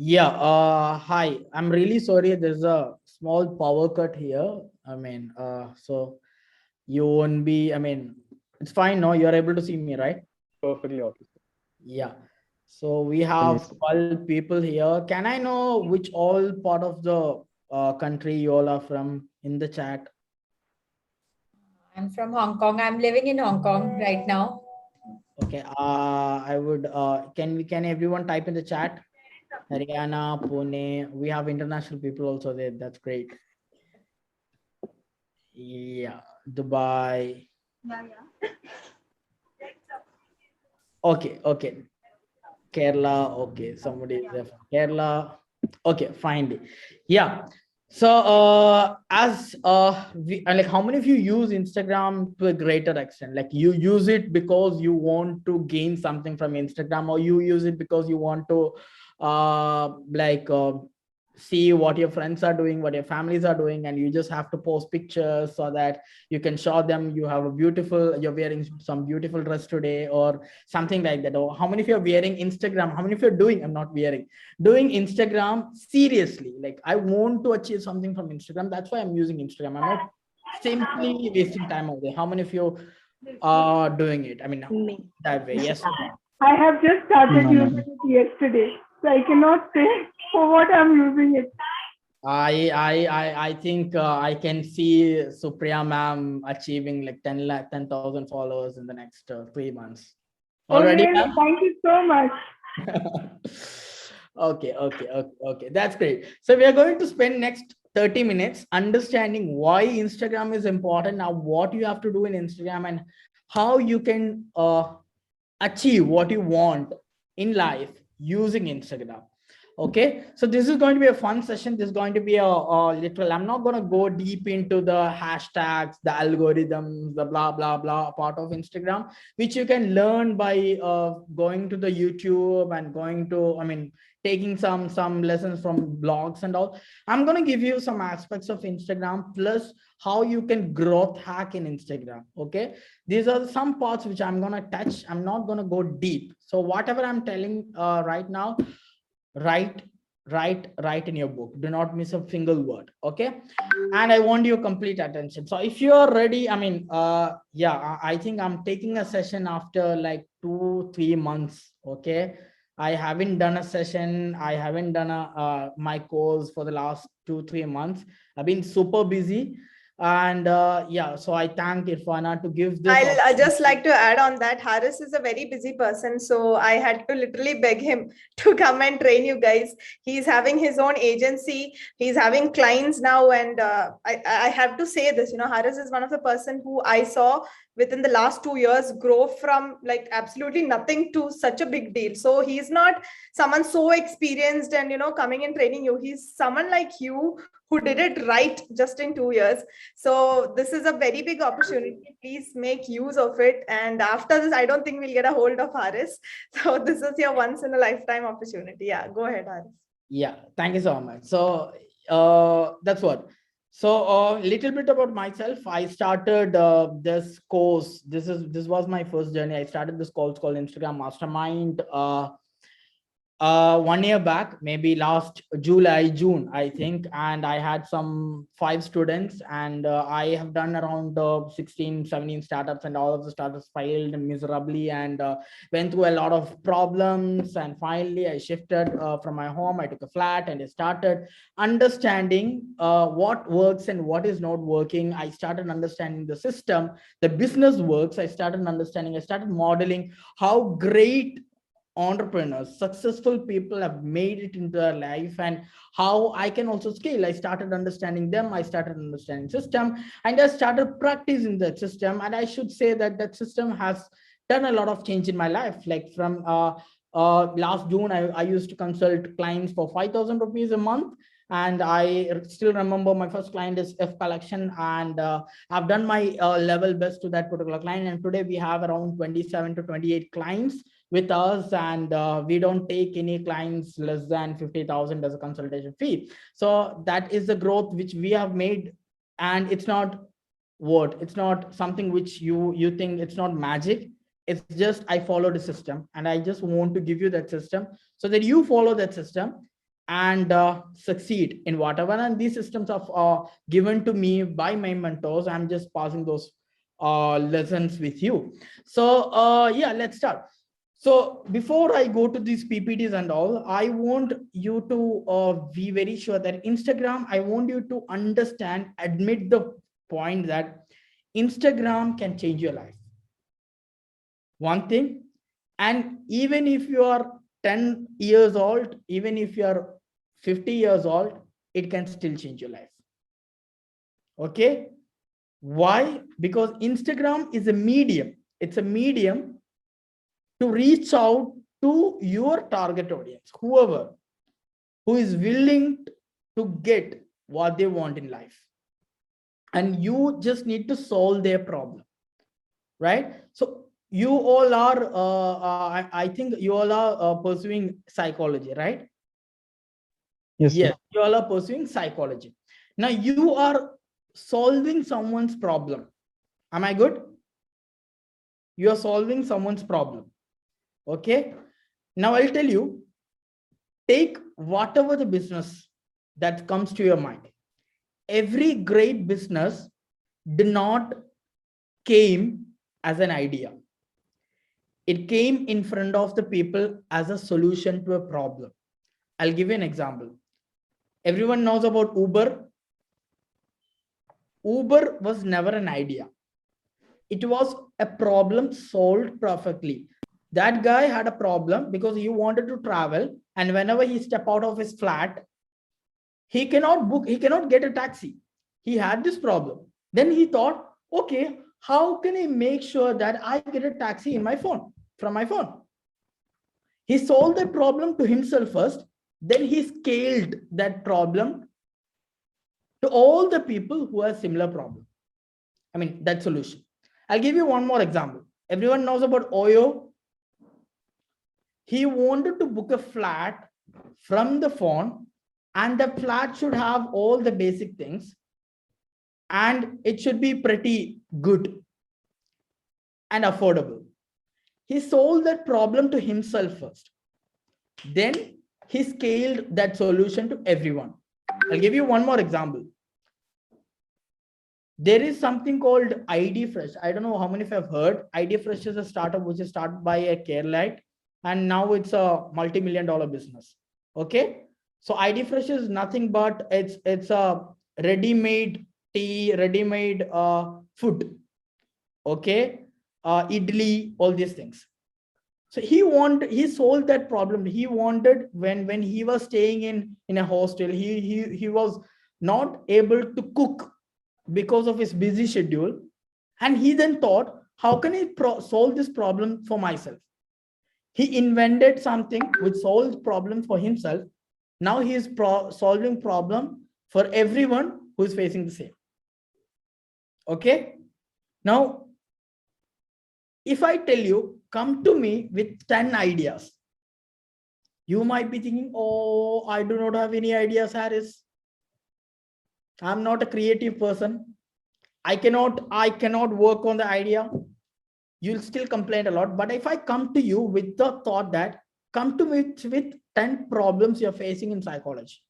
Yeah, hi. I'm really sorry. There's a small power cut here. So you won't be, it's fine. No, you're able to see me, right? Perfectly okay. Yeah. So we Yes. have 12 people here. Can I know which all part of the country you all are from in the chat? I'm from Hong Kong. I'm living in Hong Kong right now. Okay. Can everyone type in the chat? Haryana, Pune. We have international people also there. That's great. Yeah, Dubai. Okay, okay. Kerala. Okay, somebody is there from Kerala. Okay, fine. Yeah. So, like, how many of you use Instagram to a greater extent? Like, you use it because you want to gain something from Instagram, or you use it because you want to, see what your friends are doing, what your families are doing, and you just have to post pictures so that you can show them you have a beautiful, you're wearing some beautiful dress today, or something like that. Or how many of you are wearing Instagram? How many of you are doing? I'm not wearing. Doing Instagram seriously. Like, I want to achieve something from Instagram. That's why I'm using Instagram. I'm not simply wasting time over there. How many of you are doing it? I mean, Me. that way. Yes or no? I have just started No, no, using no. it yesterday, so I cannot say for what I'm using it. I think I can see Supriya ma'am achieving like 10,000 followers in the next 3 months. Oh, Already, really? ma'am? Thank you so much. Okay. That's great. So we are going to spend next 30 minutes understanding why Instagram is important, now what you have to do in Instagram, and how you can achieve what you want in life using Instagram. Okay, so this is going to be a fun session. This is going to be a literal, I'm not going to go deep into the hashtags, the algorithms, the blah blah blah part of Instagram, which you can learn by going to the YouTube and going to, taking some lessons from blogs and all. I'm going to give you some aspects of Instagram, plus how you can growth hack in Instagram. Okay, these are some parts which I'm going to touch. I'm not going to go deep. So whatever I'm telling right now, write write in your book. Do not miss a single word. Okay, and I want your complete attention. So if you are ready, yeah, I think I'm taking a session after like 2-3 months. Okay, I haven't done a session, I haven't done a my course for the last 2-3 months. I've been super busy, and yeah, so I thank Irfana to give this I'll just opportunity. like to add on that Haris is a very busy person, so I had to literally beg him to come and train you guys. He's having his own agency, he's having clients now, and I have to say this. Haris is one of the person who I saw within the last 2 years grow from like absolutely nothing to such a big deal. So he's not someone so experienced and coming and training you. He's someone like you who did it right just in 2 years. So this is a very big opportunity. Please make use of it. And after this, I don't think we'll get a hold of Haris. So this is your once in a lifetime opportunity. Yeah, go ahead, Haris. Yeah, thank you so much. So that's what. So a little bit about myself. I started this course. This was my first journey. I started this course called Instagram Mastermind 1 year back, maybe last June, I think. And I had some 5 students, and I have done around 16-17 startups, and all of the startups failed miserably, and went through a lot of problems. And finally I shifted from my home. I took a flat and I started understanding what works and what is not working. I started understanding the system, the business works. I started understanding, I started modeling how great entrepreneurs, successful people have made it into their life, and how I can also scale. I started understanding them, I started understanding system, and I started practicing that system. And I should say that that system has done a lot of change in my life. Like from last June, I used to consult clients for 5,000 rupees a month. And I still remember my first client is F Collection, and I've done my level best to that particular client. And today we have around 27 to 28 clients with us, and we don't take any clients less than 50,000 as a consultation fee. So that is the growth which we have made. And it's not what, it's not something which you think, it's not magic. It's just I followed a system, and I just want to give you that system so that you follow that system. and succeed in whatever. And these systems are given to me by my mentors. I'm just passing those lessons with you. So yeah, let's start. So before I go to these PPTs and all, I want you to be very sure that Instagram, I want you to understand, admit the point that Instagram can change your life. One thing, and even if you are 10 years old, even if you are 50 years old, it can still change your life. Okay. Why? Because Instagram is a medium. It's a medium to reach out to your target audience, whoever who is willing to get what they want in life. And you just need to solve their problem, right? So you all are, I think you all are pursuing psychology, right? Yes, Yes, sir. you all are pursuing psychology. Now you are solving someone's problem. Am I good? You are solving someone's problem. Okay. Now I'll tell you, take whatever the business that comes to your mind. Every great business did not came as an idea. It came in front of the people as a solution to a problem. I'll give you an example. Everyone knows about Uber. Uber was never an idea. It was a problem solved perfectly. That guy had a problem because he wanted to travel, and whenever he stepped out of his flat, he cannot get a taxi. He had this problem. Then he thought, okay, how can I make sure that I get a taxi in my phone, from my phone? He solved the problem to himself first, then he scaled that problem to all the people who have similar problem. I mean, that solution. I'll give you one more example. Everyone knows about Oyo. He wanted to book a flat from the phone, and the flat should have all the basic things, and it should be pretty good and affordable. He solved that problem to himself first. Then he scaled that solution to everyone. I'll give you one more example. There is something called ID Fresh. I don't know how many of you have heard. ID Fresh is a startup which is started by a Keralite, and now it's a multi-million-dollar business. Okay. So ID Fresh is nothing but it's a ready-made tea, ready-made food. Okay. Idli, all these things. So he solved that problem. He wanted, when he was staying in a hostel, he was not able to cook because of his busy schedule. And he then thought, how can I solve this problem for myself? He invented something which solves problems for himself. Now he is solving problem for everyone who is facing the same. Okay. Now, if I tell you, come to me with 10 ideas, you might be thinking, oh, I do not have any ideas, Harris. I'm not a creative person. I cannot work on the idea. You'll still complain a lot. But if I come to you with the thought that, come to me with 10 problems you're facing in psychology,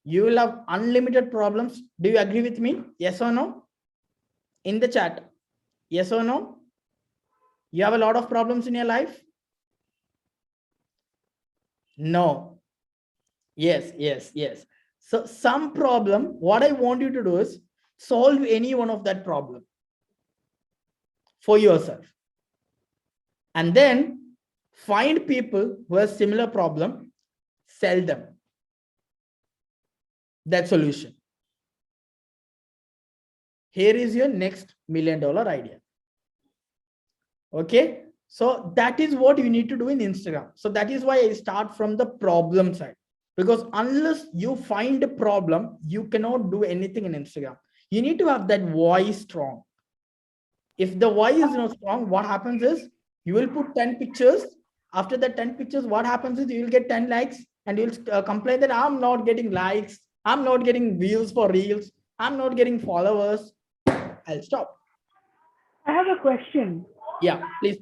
you will have unlimited problems. Do you agree with me? Yes or no? In the chat. Yes or no? You have a lot of problems in your life? No. Yes, yes, yes. So some problem, what I want you to do is solve any one of that problem for yourself. And then find people who have similar problem, sell them that solution. Here is your next $1 million idea. Okay. So that is what you need to do in Instagram. So that is why I start from the problem side, because unless you find a problem, you cannot do anything in Instagram. You need to have that voice strong. If the voice is not strong, what happens is you will put 10 pictures. After that 10 pictures, what happens is you will get 10 likes, and you'll complain that I'm not getting likes. I'm not getting views for reels. I'm not getting followers. I'll stop. I have a question. Yeah, please.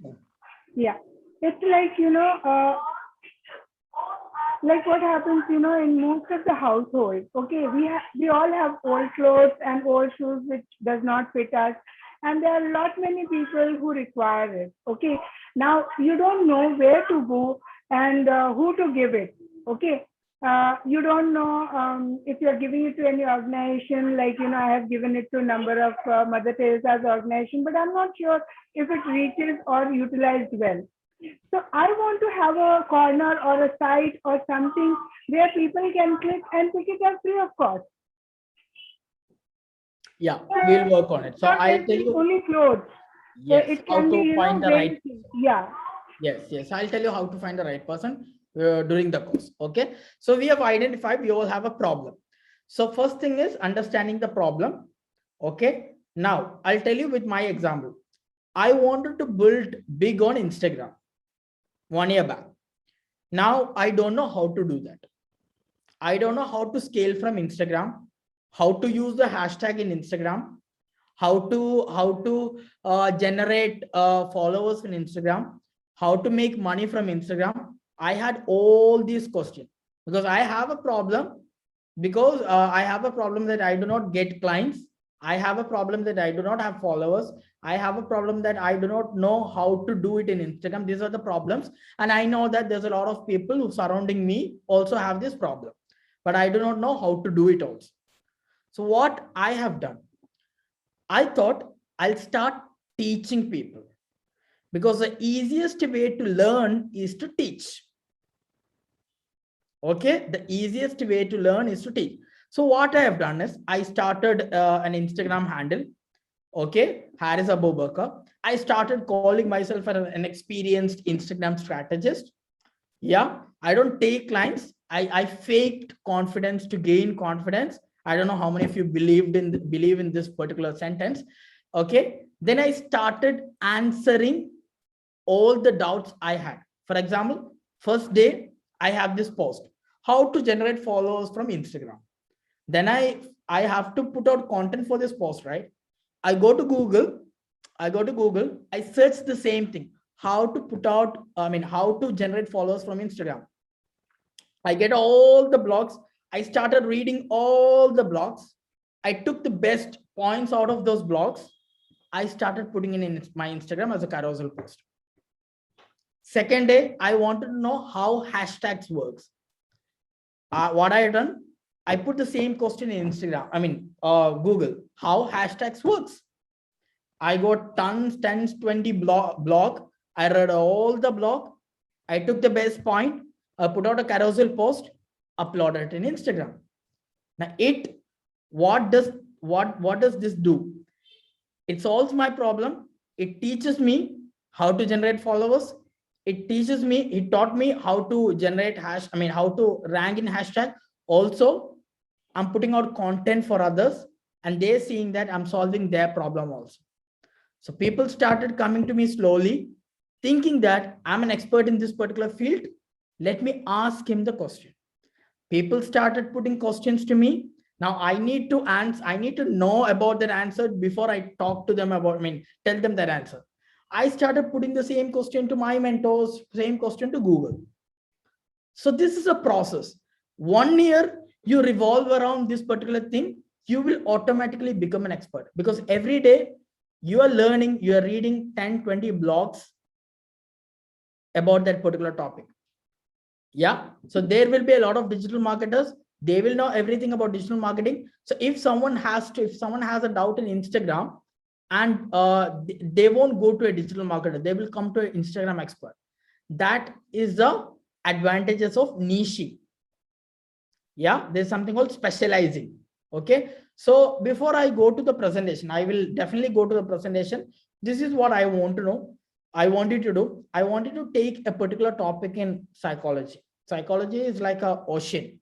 Yeah, it's like, like what happens, in most of the households, okay, we all have old clothes and old shoes which does not fit us. And there are a lot many people who require it. Okay. Now you don't know where to go and who to give it. Okay. You don't know if you're giving it to any organization, like, I have given it to a number of Mother Teresa's organization, but I'm not sure if it reaches or utilized well. So I want to have a corner or a site or something where people can click and pick it up free of cost. Yeah, we'll work on it. So Not I'll tell necessarily you. only clothes. Yes, It how can be, to find the right. Yeah. Yes, I'll tell you how to find the right person during the course. Okay, so we have identified we all have a problem. So first thing is understanding the problem. Okay, now I'll tell you with my example. I wanted to build big on Instagram 1 year back. Now I don't know how to do that. I don't know how to scale from Instagram, how to use the hashtag in Instagram, how to generate followers in Instagram, how to make money from Instagram. I had all these questions because I have a problem, that I do not get clients. I have a problem that I do not have followers. I have a problem that I do not know how to do it in Instagram. These are the problems. And I know that there's a lot of people who surrounding me also have this problem, but I do not know how to do it also. So what I have done, I thought I'll start teaching people, because the easiest way to learn is to teach. Okay, the easiest way to learn is to teach. So what I have done is I started an Instagram handle. Okay, Haris Abubakar. I started calling myself an experienced Instagram strategist. Yeah, I don't take clients. I faked confidence to gain confidence. I don't know how many of you believe in this particular sentence. Okay, then I started answering all the doubts I had. For example, first day I have this post, how to generate followers from Instagram. Then I have to put out content for this post, right? I go to Google, I search the same thing, how to generate followers from Instagram. I get all the blogs. I started reading all the blogs. I took the best points out of those blogs. I started putting in my Instagram as a carousel post. Second day, I wanted to know how hashtags works. What I have done, I put the same question in Google, how hashtags works. I got tons, 20 blog. I read all the blog. I took the best point. I put out a carousel post, uploaded it in Instagram. Now what does this do? It solves my problem. It teaches me how to generate followers. It taught me how to generate how to rank in hashtag. Also, I'm putting out content for others and they're seeing that I'm solving their problem also. So people started coming to me slowly, thinking that I'm an expert in this particular field. Let me ask him the question. People started putting questions to me. Now I need to answer. I need to know about their answer before I talk to them about, tell them their answer. I started putting the same question to my mentors, same question to Google. So this is a process. 1 year, you revolve around this particular thing, you will automatically become an expert, because every day you are learning, you are reading 10, 20 blogs about that particular topic. Yeah. So there will be a lot of digital marketers. They will know everything about digital marketing. So if someone has a doubt in Instagram, and they won't go to a digital marketer, they will come to an Instagram expert. That is the advantages of niching. Yeah, there's something called specializing. Okay, so before I go to the presentation, I will definitely go to the presentation. This is what I want to know. I want you to do. I want you to take a particular topic in psychology. Psychology is like an ocean.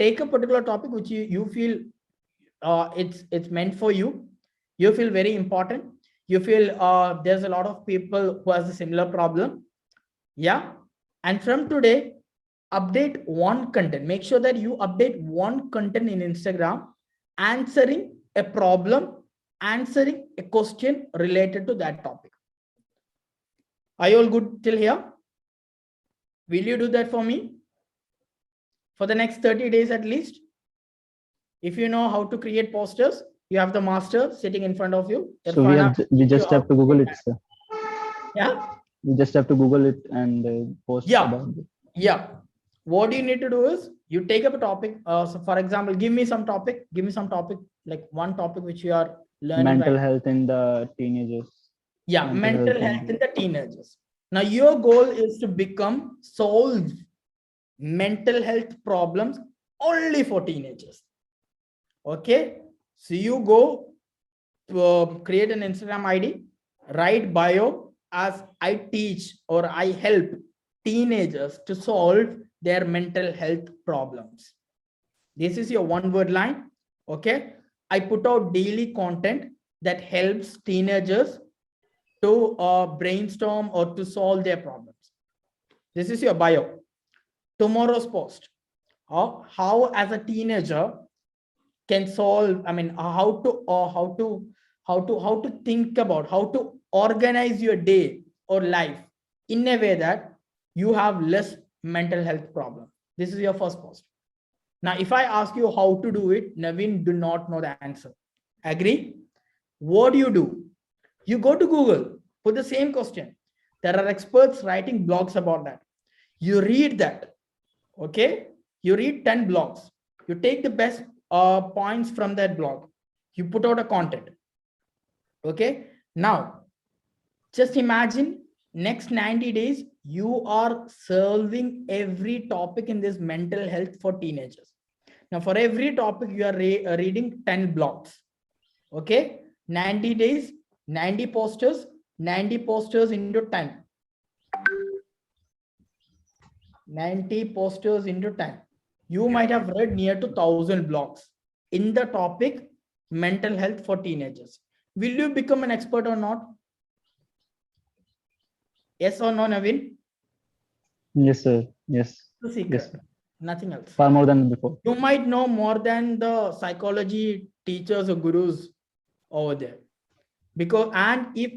Take a particular topic which you feel it's meant for you. You feel very important. You feel there's a lot of people who has a similar problem. Yeah. And from today, update one content. Make sure that you update one content in Instagram, answering a problem, answering a question related to that topic. Are you all good till here? Will you do that for me? for the next 30 days at least. If you know how to create posters, you have the master sitting in front of you. So we Irfana, we just you have to Google it, sir. yeah. We just have to Google it and post Yeah. about it. Yeah. What you need to do is you take up a topic. So for example, give me some topic, like one topic which you are learning. Mental right? health in the teenagers. Yeah, mental health and- in the teenagers. Now your goal is to solve mental health problems only for teenagers. Okay, so you go create an Instagram ID, write bio as I teach or I help teenagers to solve their mental health problems. This is your one word line. Okay, I put out daily content that helps teenagers to brainstorm or to solve their problems. This is your bio. Tomorrow's post, how as a teenager can solve, I mean, how to think about how to organize your day or life in a way that you have less mental health problem. This is your first post. Now, if I ask you how to do it, Naveen do not know the answer. Agree? What do? You go to Google, put the same question. There are experts writing blogs about that. You read that. Okay? You read 10 blogs. You take the best points from that blog. You put out a content. Okay? Now, just imagine next 90 days, you are solving every topic in this mental health for teenagers. Now, for every topic, you are reading 10 blogs. Okay? 90 days, 90 posters into 10. 90 posters into 10. You might have read near to 1,000 blogs in the topic mental health for teenagers. Will you become an expert or not? Yes or no, Naveen? Yes, sir. Yes. The secret. Yes, sir. Nothing else. Far more than before. You might know more than the psychology teachers or gurus over there. Because, and if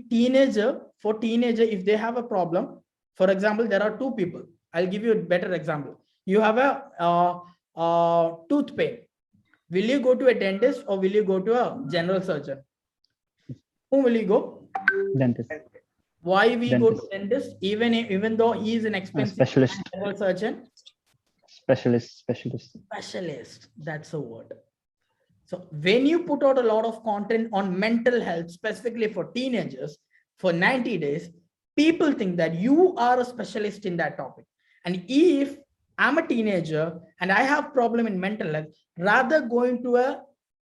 for teenager, if they have a problem, for example, there are two people. I'll give you a better example. You have a tooth pain. Will you go to a dentist or will you go to a general surgeon? Whom will you go? Dentist. Why we go to Dentist. dentist, even though he is an expensive Specialist. general surgeon? Specialist. Specialist, that's a word. So when you put out a lot of content on mental health, specifically for teenagers, for 90 days, people think that you are a specialist in that topic. And if I'm a teenager and I have problem in mental health, rather going to a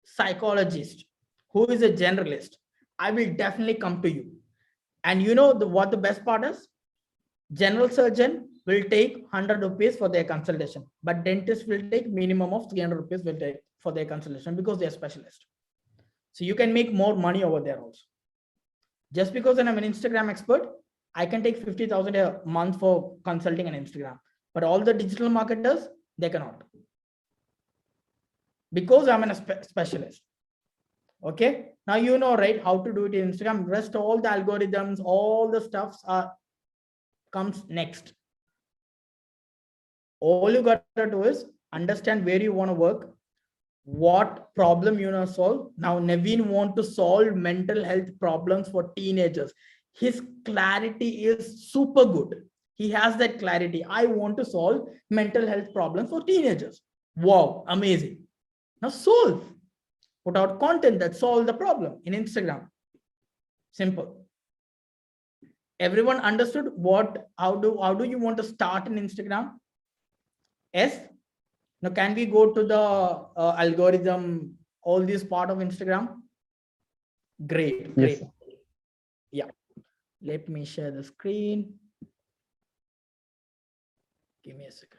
psychologist who is a generalist, I will definitely come to you. And you know what the best part is? General surgeon will take 100 rupees for their consultation, but dentist will take minimum of 300 rupees will take for their consultation because they're specialist. So you can make more money over there also. Just because I'm an Instagram expert, I can take 50,000 a month for consulting on Instagram, but all the digital marketers, they cannot. Because I'm a specialist. Okay, now you know, right, how to do it in Instagram. Rest all the algorithms, all the stuffs comes next. All you got to do is understand where you want to work, what problem you want to solve. Now Naveen want to solve mental health problems for teenagers. His clarity is super good. He has that clarity. I want to solve mental health problems for teenagers. Wow, amazing. Now solve. Put out content that solve the problem in Instagram. Simple. Everyone understood how do you want to start in Instagram? Yes. Now can we go to the algorithm, all this part of Instagram? Great. Yes. Yeah. Let me share the screen. Give me a second.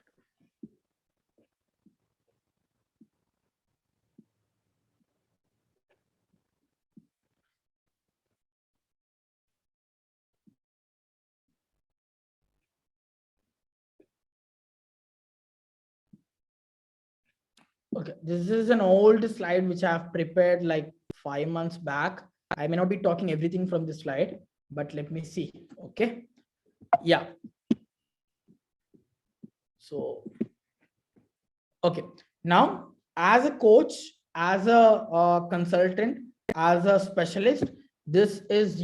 Okay, this is an old slide which I have prepared like 5 months back. I may not be talking everything from this slide, but let me see. Okay. Yeah. So Okay. Now, as a coach, as a consultant, as a specialist, this is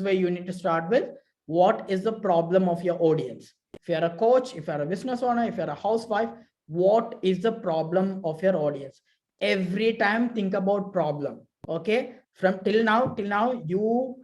where you need to start with. What is the problem of your audience? If you're a coach, if you're a business owner, if you're a housewife, what is the problem of your audience? Every time think about problem. Okay. From till now, you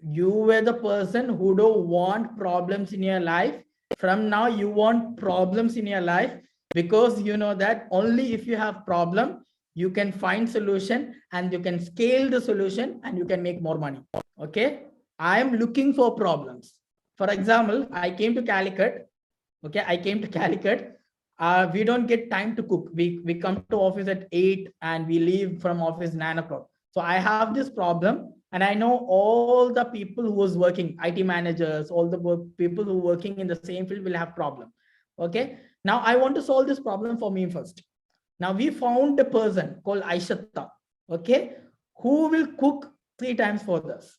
were the person who don't want problems in your life. From now, you want problems in your life, because you know that only if you have problem, you can find solution and you can scale the solution and you can make more money. Okay. I am looking for problems. For example, I came to Calicut. Okay. I came to Calicut. We don't get time to cook. We come to office at 8 and we leave from office 9 o'clock. So I have this problem, and I know all the people who was working, IT managers, all the people who are working in the same field will have problem. Okay. Now I want to solve this problem for me first. Now we found a person called Aishata, okay, who will cook 3 times for us,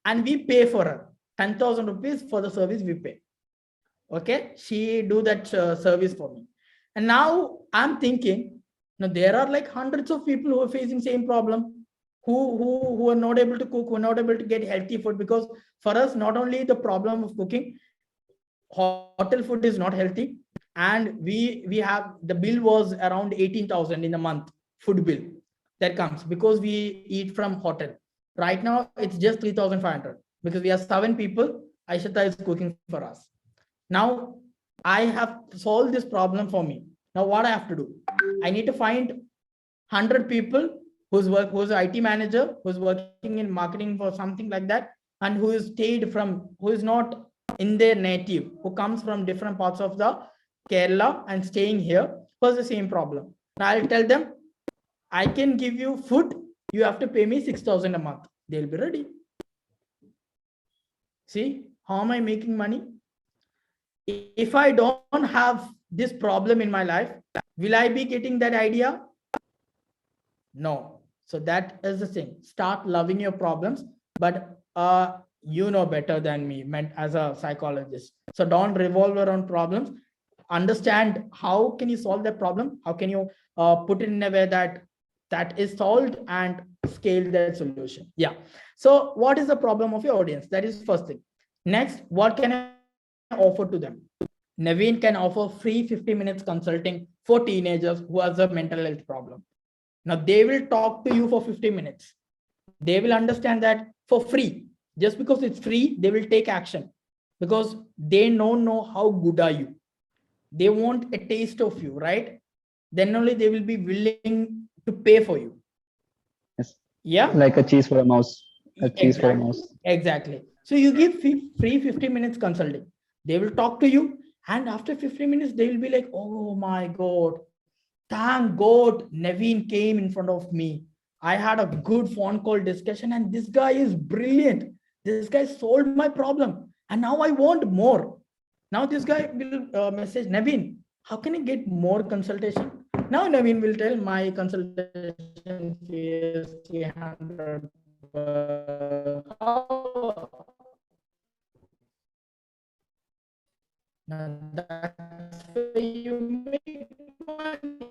and we pay for her 10,000 rupees for the service we pay. Okay, she do that service for me. And now I'm thinking, now there are like hundreds of people who are facing same problem, who are not able to cook, who are not able to get healthy food, because for us, not only the problem of cooking, hotel food is not healthy, and we have the bill was around 18,000 in a month, food bill that comes because we eat from hotel. Right now it's just 3,500 because we are 7 people. Aishata is cooking for us. Now I have solved this problem for me. Now what I have to do, I need to find 100 people who's an IT manager, who's working in marketing for something like that, and who is not in their native, who comes from different parts of the Kerala and staying here for the same problem. Now I'll tell them, I can give you food, you have to pay me 6,000 a month. They'll be ready. See, how am I making money? If I don't have this problem in my life, will I be getting that idea? No. So that is the thing. Start loving your problems, but you know better than me, meant as a psychologist. So don't revolve around problems. Understand how can you solve that problem? How can you put it in a way that is solved, and scale that solution? Yeah. So what is the problem of your audience? That is first thing. Next, what can I offer to them? Naveen can offer free 50 minutes consulting for teenagers who has a mental health problem. Now they will talk to you for 50 minutes. They will understand that for free. Just because it's free, they will take action because they don't know how good are you. They want a taste of you, right? Then only they will be willing to pay for you. Yes. Yeah. Like a cheese for a mouse. A cheese for a mouse. Exactly. So you give free 50 minutes consulting. They will talk to you, and after 50 minutes, they will be like, oh my God, thank God Naveen came in front of me. I had a good phone call discussion, and this guy is brilliant. This guy solved my problem, and now I want more. Now this guy will message Naveen, how can I get more consultation? Now Naveen will tell, my consultation fee is 300. Now that's where you make money.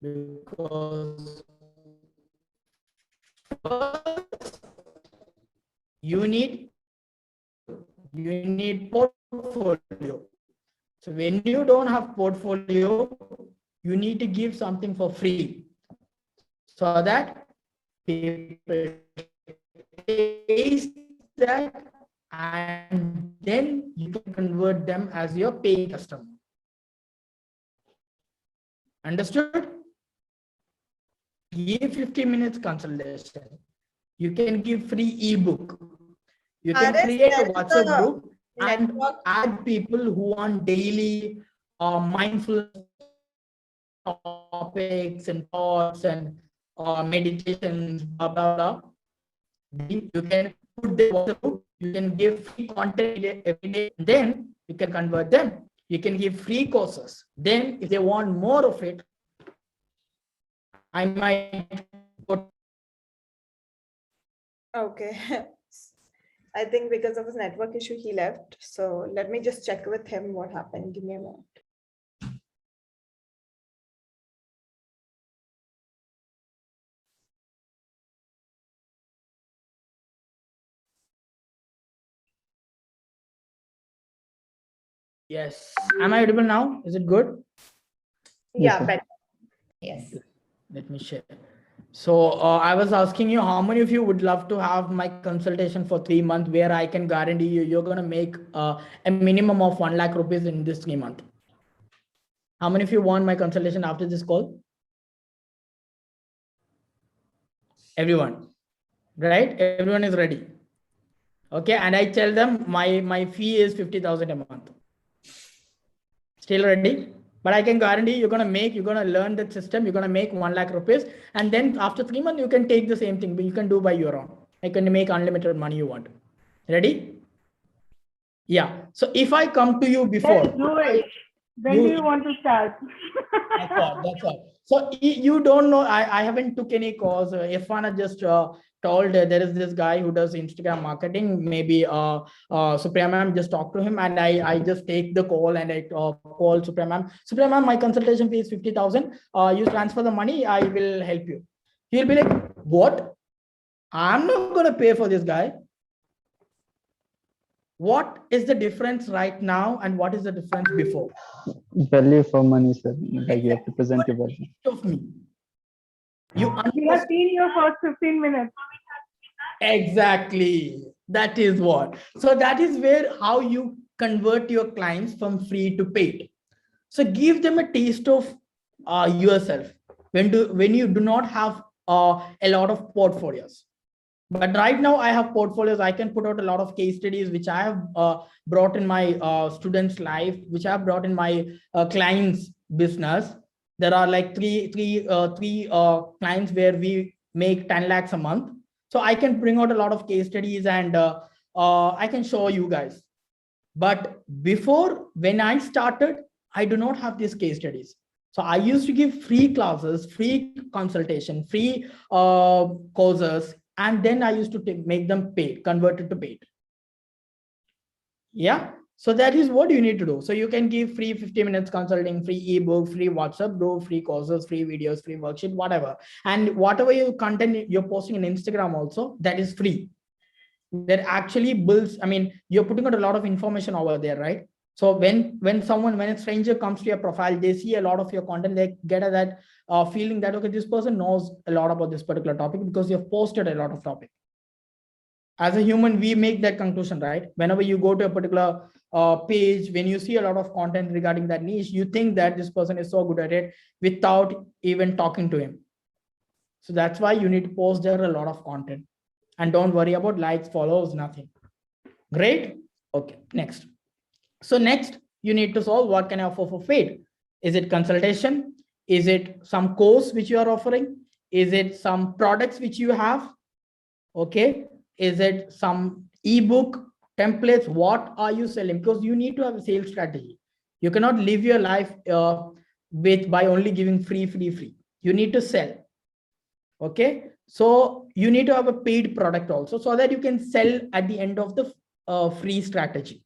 Because first you need portfolio. So when you don't have portfolio, you need to give something for free so that people taste that, and then you can convert them as your paying customer. Understood? Give 50 minutes consultation. You can give free ebook. You can create a WhatsApp group and add people who want daily mindful topics and thoughts and meditations, blah, blah, blah. You can put the WhatsApp group. You can give free content every day. Then you can convert them. You can give free courses. Then if they want more of it, I might put. Okay. I think because of his network issue, he left. So let me just check with him what happened. Give me a moment. Yes. Am I audible now? Is it good? Yes, Yeah, sir. better. Yes. Let me share. So I was asking you, how many of you would love to have my consultation for 3 months, where I can guarantee you, you're going to make a minimum of 1 lakh rupees in this 3 months? How many of you want my consultation after this call? Everyone, right? Everyone is ready. Okay. And I tell them my fee is 50,000 a month. Still ready? But I can guarantee you're going to learn that system. You're going to make 1 lakh rupees. And then after 3 months, you can take the same thing, but you can do by your own. You can make unlimited money you want. Ready? Yeah. So if I come to you before. Let's do it. When do you want to start? That's all. That's all. So you don't know. I haven't took any calls. Irfan just told there is this guy who does Instagram marketing. Maybe Supriya ma'am, just talk to him, and I just take the call and I call Supriya ma'am. Supriya ma'am, my consultation fee is 50,000. You transfer the money. I will help you. He'll be like, what? I'm not gonna pay for this guy. What is the difference right now, and what is the difference before? Value for money, sir. Like you have to present your value. Of me. You We have seen your first 15 minutes. Exactly. That is what. So that is where how you convert your clients from free to paid. So give them a taste of yourself when you do not have a lot of portfolios. But right now I have portfolios. I can put out a lot of case studies which I have brought in my students' life, which I have brought in my clients' business. There are like three clients where we make 10 lakhs a month. So I can bring out a lot of case studies and I can show you guys. But before, when I started, I do not have these case studies. So I used to give free classes, free consultation, free courses, and then I used to make them paid, converted to paid. Yeah. So that is what you need to do. So you can give free 50 minutes consulting, free ebook, free WhatsApp group, free courses, free videos, free worksheet, whatever. And whatever you content you're posting in Instagram also, that is free. That actually builds, I mean, you're putting out a lot of information over there, right? So when a stranger comes to your profile, they see a lot of your content, they get that feeling that, okay, this person knows a lot about this particular topic because you've posted a lot of topic. As a human, we make that conclusion, right? Whenever you go to a particular page, when you see a lot of content regarding that niche, you think that this person is so good at it without even talking to him. So that's why you need to post there a lot of content. And don't worry about likes, follows, nothing. Great. Okay, next. So next, you need to solve what can I offer for paid. Is it consultation? Is it some course which you are offering? Is it some products which you have? Okay. Is it some ebook templates? What are you selling? Because you need to have a sales strategy. You cannot live your life by only giving free. You need to sell. Okay. So you need to have a paid product also, so that you can sell at the end of the free strategy.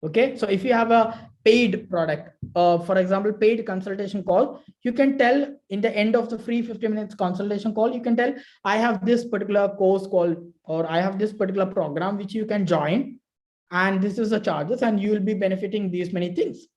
Okay. So if you have a paid product, for example, paid consultation call, you can tell in the end of the free 50 minutes consultation call, you can tell, I have this particular course called, or I have this particular program which you can join, and this is the charges, and you will be benefiting these many things.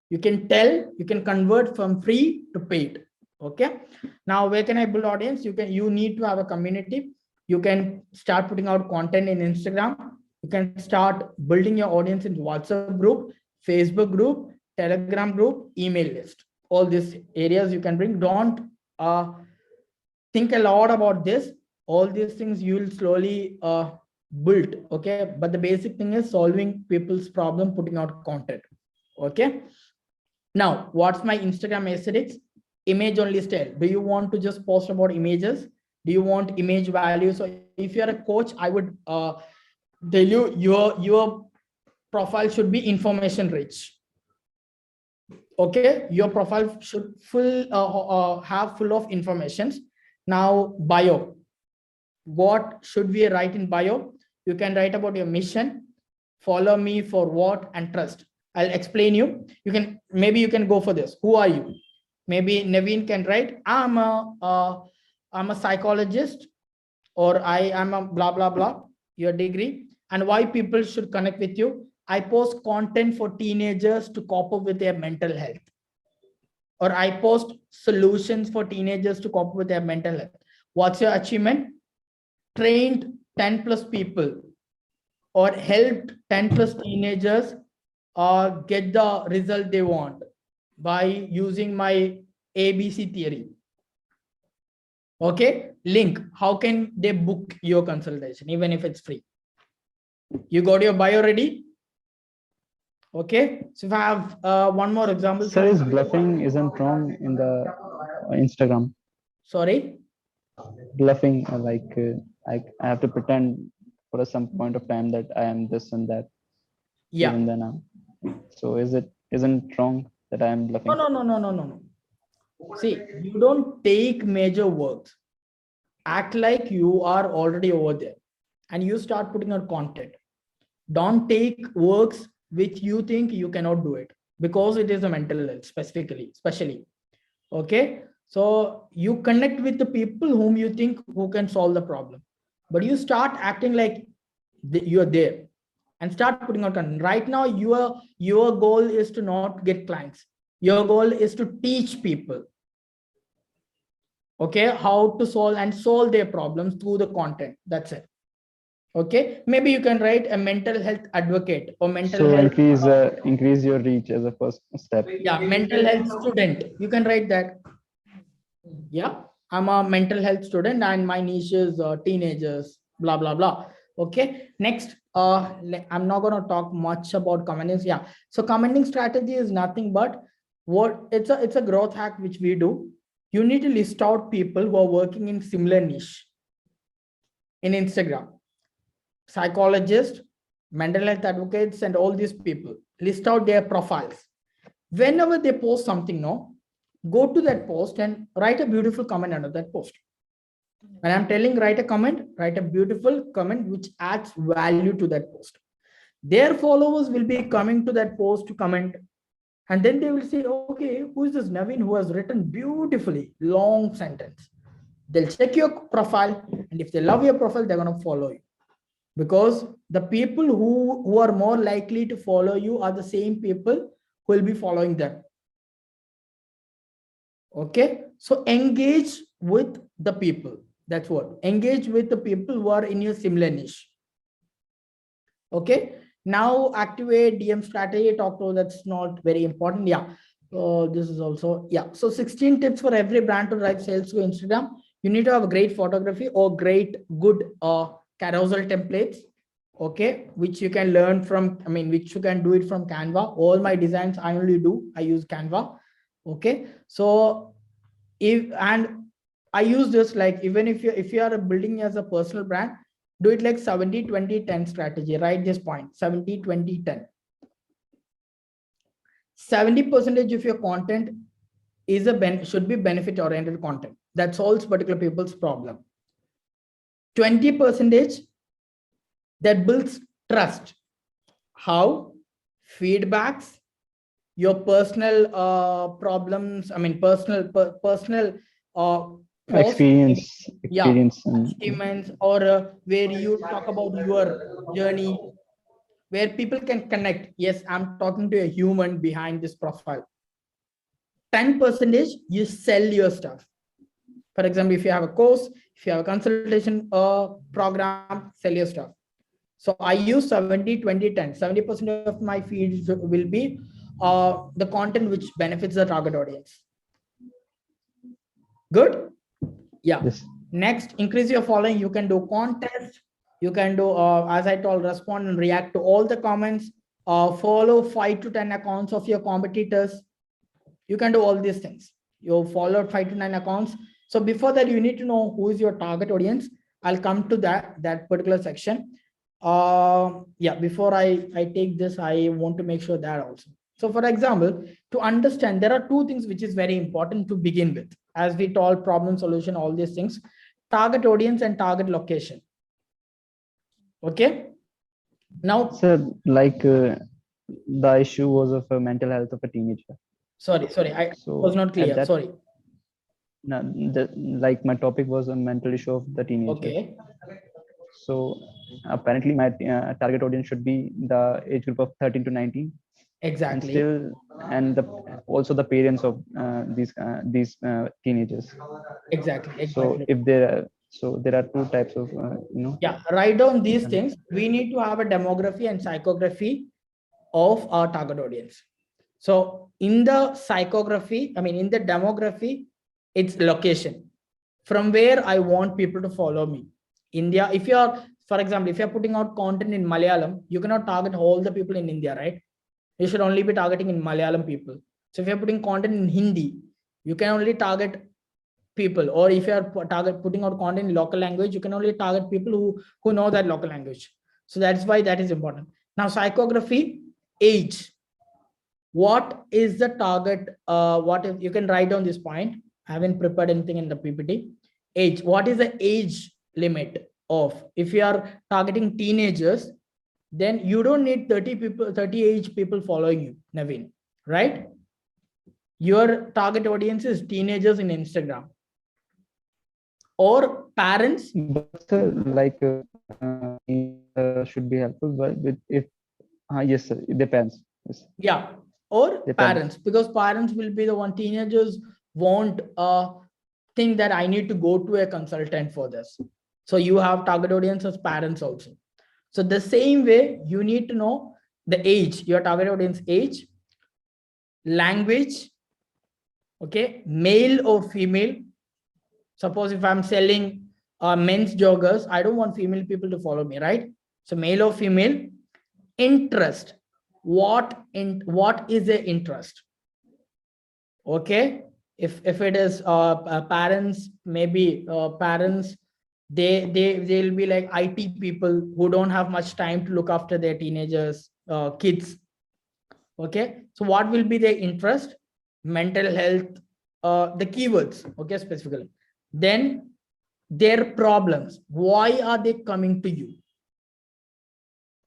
You can tell, you can convert from free to paid. Okay. Now, where can I build audience? You need to have a community. You can start putting out content in Instagram. You can start building your audience in WhatsApp group, Facebook group, Telegram group, email list. All these areas you can bring. Don't think a lot about this. All these things you will slowly build. Okay. But the basic thing is solving people's problem, putting out content. Okay. Now, what's my Instagram aesthetics? Image only style. Do you want to just post about images? Do you want image value? So if you're a coach, I would tell you your profile should be information rich. Okay, your profile should have full of informations. Now, bio. What should we write in bio? You can write about your mission, follow me for what, and trust. I'll explain you. Maybe you can go for this. Who are you? Maybe Naveen can write, I'm a psychologist, or I am a blah, blah, blah, your degree, and why people should connect with you. I post content for teenagers to cope up with their mental health. Or I post solutions for teenagers to cope with their mental health. What's your achievement? Trained 10 plus people, or helped 10 plus teenagers get the result they want by using my ABC theory. Okay, link. How can they book your consultation, even if it's free? You got your bio ready? Okay, so if I have one more example. Sir, is bluffing isn't wrong in the Instagram? Sorry? Bluffing, I have to pretend for some point of time that I am this and that. Yeah. Even then, so isn't wrong that I am bluffing? No. See, you don't take major works, act like you are already over there, and you start putting out content. Don't take works which you think you cannot do it, because it is a mental health especially. Okay, so you connect with the people whom you think who can solve the problem, but you start acting like you're there and start putting out content. Right now, your goal is to not get clients. Your goal is to teach people, okay, how to solve their problems through the content. That's it. Okay, maybe you can write a mental health advocate or mental health. Increase your reach as a first step. Yeah, mental health student. You can write that. Yeah, I'm a mental health student and my niche is teenagers, blah, blah, blah. Okay, next, I'm not going to talk much about commenting. Yeah, so commenting strategy is nothing but it's a growth hack which we do. You need to list out people who are working in similar niche in Instagram. Psychologists, mental health advocates, and all these people. List out their profiles. Whenever they post something, go to that post and write a beautiful comment under that post. When I'm telling write a beautiful comment which adds value to that post. Their followers will be coming to that post to comment, and then they will say, okay, who is this Naveen who has written beautifully long sentence? They'll check your profile, and if they love your profile, they're going to follow you. Because the people who are more likely to follow you are the same people who will be following them. Okay, so engage with the people. That's what. Engage with the people who are in your similar niche. Okay, now activate DM strategy. Talk to that's not very important. Yeah, this is also, yeah. So 16 tips for every brand to drive sales to Instagram. You need to have a great photography or good carousel templates, okay, which you can learn from, which you can do it from Canva. All my designs I use Canva. Okay, so I use this, like, even if you are building as a personal brand, do it like 70-20-10 strategy. Write this point: 70-20-10. 70% of your content is should be benefit oriented content that solves particular people's problem. 20% that builds trust. How? Feedbacks, your personal problems, personal experience, achievements, or where you talk about your journey, where people can connect. Yes, I'm talking to a human behind this profile. 10% you sell your stuff. For example, if you have a course, if you have a consultation program, sell your stuff. So I use 70-20-10. 70% of my feeds will be the content which benefits the target audience. Good? Yeah. Yes. Next, increase your following. You can do contests. You can do, as I told, respond and react to all the comments. Follow 5 to 10 accounts of your competitors. You can do all these things. You follow 5 to 9 accounts. So before that, you need to know who is your target audience. I'll come to that particular section. Yeah, before I take this, I want to make sure that also. So for example, to understand, there are two things which is very important to begin with. As we told, problem, solution, all these things: target audience and target location. Okay. Now, Sir, like the issue was of mental health of a teenager. sorry, I So was not at clear. that, Sorry. no, like my topic was a mental issue of the teenager. Okay. So apparently my target audience should be the age group of 13 to 19, and Exactly. still, and also the parents of these teenagers. Exactly. So if there are two types of Yeah, write down these things. We need to have a demography and psychography of our target audience. So in the psychography, I mean, in the demography, it's location. From where I want people to follow me. India, if you're, for example, if you're putting out content in Malayalam, you cannot target all the people in India, right? You should only be targeting in Malayalam people. So if you're putting content in Hindi, you can only target people, or if you are putting out content in local language, you can only target people who know that local language. So that's why that is important. Now, psychography, age. What is the target? What if you can write down this point? I haven't prepared anything in the PPT. Age. What is the age limit of? If you are targeting teenagers, then you don't need 30 age people following you, Naveen, right? Your target audience is teenagers in Instagram or parents. But like should be helpful, but if yes, sir, it depends. Yes. Yeah, or Depends. parents, because parents will be the one. Teenagers won't think that I need to go to a consultant for this. So you have target audience as parents also. So the same way, you need to know the age, your target audience age, language, okay, male or female. Suppose if I'm selling men's joggers, I don't want female people to follow me, right? So male or female. Interest. What is the interest? Okay, if it is parents, maybe parents, they'll be like IT people who don't have much time to look after their teenagers, kids. Okay, so what will be their interest? Mental health, the keywords, okay, specifically. Then their problems. Why are they coming to you?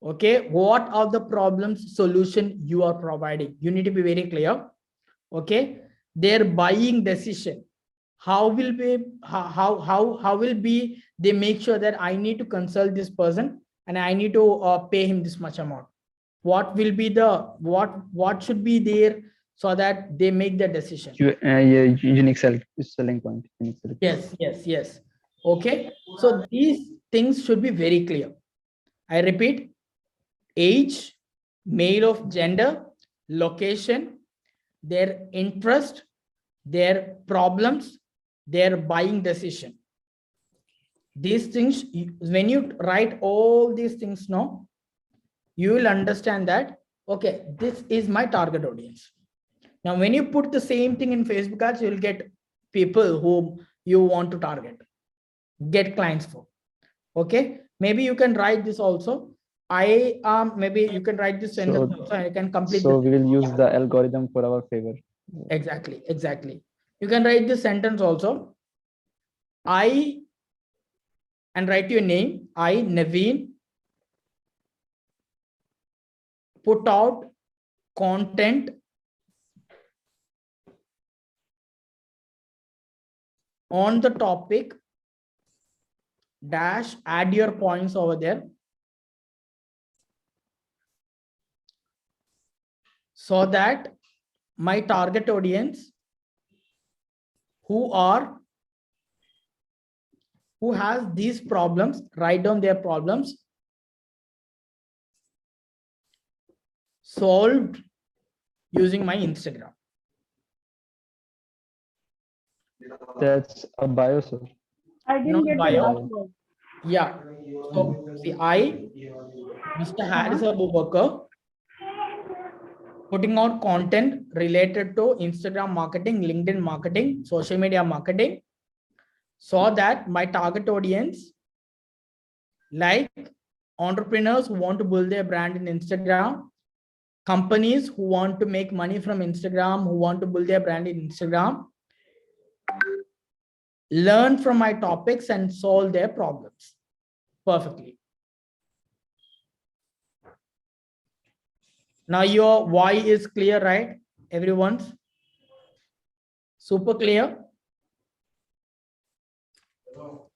Okay, what are the problems, solution you are providing? You need to be very clear. Okay, their buying decision. How will be how will be they make sure that I need to consult this person and I need to pay him this much amount? What will be the what should be there so that they make the decision? Unique selling point. Yes. Okay, so these things should be very clear. I repeat: age, male of gender, location, their interest, their problems, their buying decision. These things, when you write all these things now, you will understand that, okay, this is my target audience. Now, when you put the same thing in Facebook ads, you will get people whom you want to target, get clients for. Okay, maybe you can write this also. Maybe you can write this sentence also. I can complete. So we will use the algorithm for our favor. Exactly. You can write this sentence also. And write your name. I, Naveen, put out content on the topic dash, add your points over there, so that my target audience who has these problems, write down their problems, solved using my Instagram. That's a bio, sir. I didn't Not get the bio. last word. Yeah. So see, I, Mr. Haris Abubakar, putting out content related to Instagram marketing, LinkedIn marketing, social media marketing, so that my target audience, like entrepreneurs who want to build their brand in Instagram, companies who want to make money from Instagram, who want to build their brand in Instagram, learn from my topics and solve their problems perfectly. Now your why is clear, right? Everyone's super clear.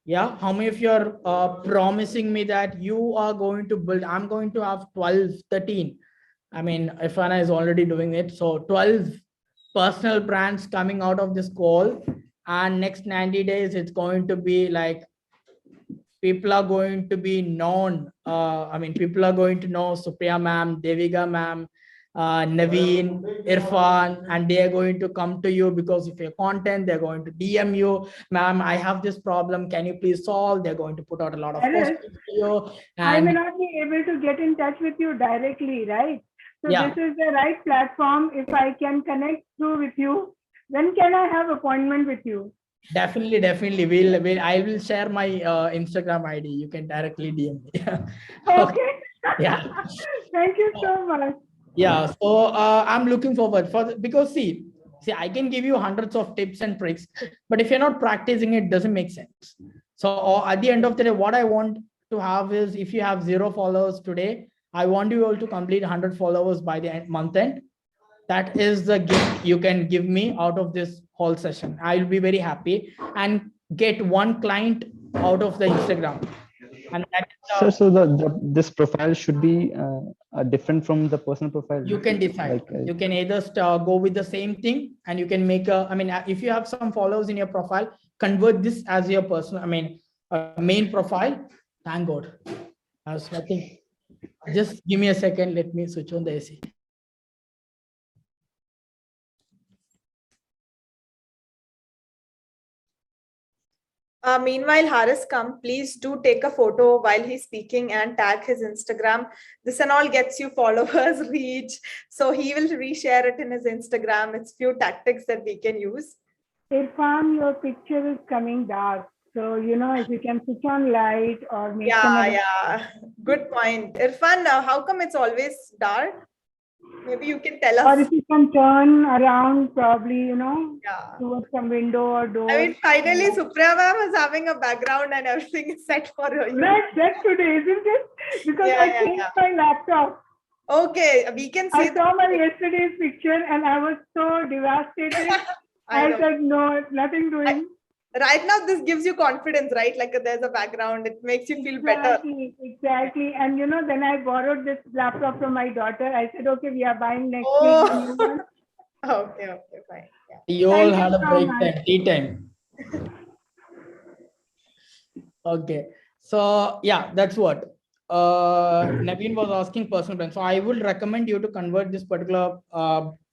Yeah, how many of you are promising me that you are going to build? I'm going to have 12, 13. I mean, Irfana is already doing it. So 12 personal brands coming out of this call. And next 90 days, it's going to be like, people are going to be known. I mean, people are going to know Supriya ma'am, Devika ma'am, Naveen, Irfan, and they are going to come to you because of your content. They're going to DM you, ma'am, I have this problem. Can you please solve? They're going to put out a lot of Yes. posts to you. I may And not be able to get in touch with you directly, right? So Yeah. this is the right platform. If I can connect through with you, when can I have appointment with you? definitely, I will share my Instagram ID. You can directly DM me. Okay. Yeah. Thank you so much. Yeah, so I'm looking forward because see, I can give you hundreds of tips and tricks, but if you're not practicing it, doesn't make sense. So at the end of the day, what I want to have is, if you have 0 followers today, I want you all to complete 100 followers by the month end. That is the gift you can give me out of this whole session. I'll be very happy, and get one client out of the Instagram. And that Sir, so this profile should be different from the personal profile. you can decide. Like, You can either go with the same thing, and you can make a, I mean, if you have some followers in your profile, convert this as your personal, I mean, main profile. Thank God. I was nothing. Just give me a second. Let me switch on the AC. Meanwhile, Haris, come, please do take a photo while he's speaking and tag his Instagram. This and all gets you followers, reach. So he will reshare it in his Instagram. It's few tactics that we can use. Irfan, your picture is coming dark. So, you know, if you can switch on light or make Yeah. Good point. Irfan, how come it's always dark? Maybe you can tell or us. if you can turn around, probably, you know, Yeah. towards some window or door. I mean, finally, Supriya ma'am is having a background and everything is set for her. That's today, isn't it? Because Yeah, I yeah, changed yeah. my laptop. Okay, we can see. I saw my yesterday's picture and I was so devastated. I I know. said, no, nothing doing. Right now, this gives you confidence, right? Like there's a background, it makes you feel better. Exactly. And you know, then I borrowed this laptop from my daughter. I said, okay, we are buying next Oh. week. the new one. Okay, fine. Yeah. You all Thank you had a so break much. time, tea time. Okay, so yeah, that's what Naveen was asking, personal brand. So I would recommend you to convert this particular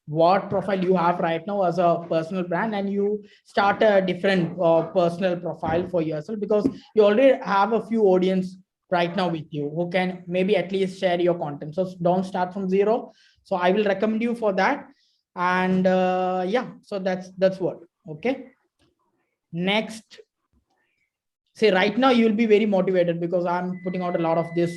what profile you have right now as a personal brand, and you start a different personal profile for yourself, because you already have a few audience right now with you who can maybe at least share your content. So don't start from 0. So I will recommend you for that. And yeah, so that's what. Okay, next. See, right now you'll be very motivated because I'm putting out a lot of these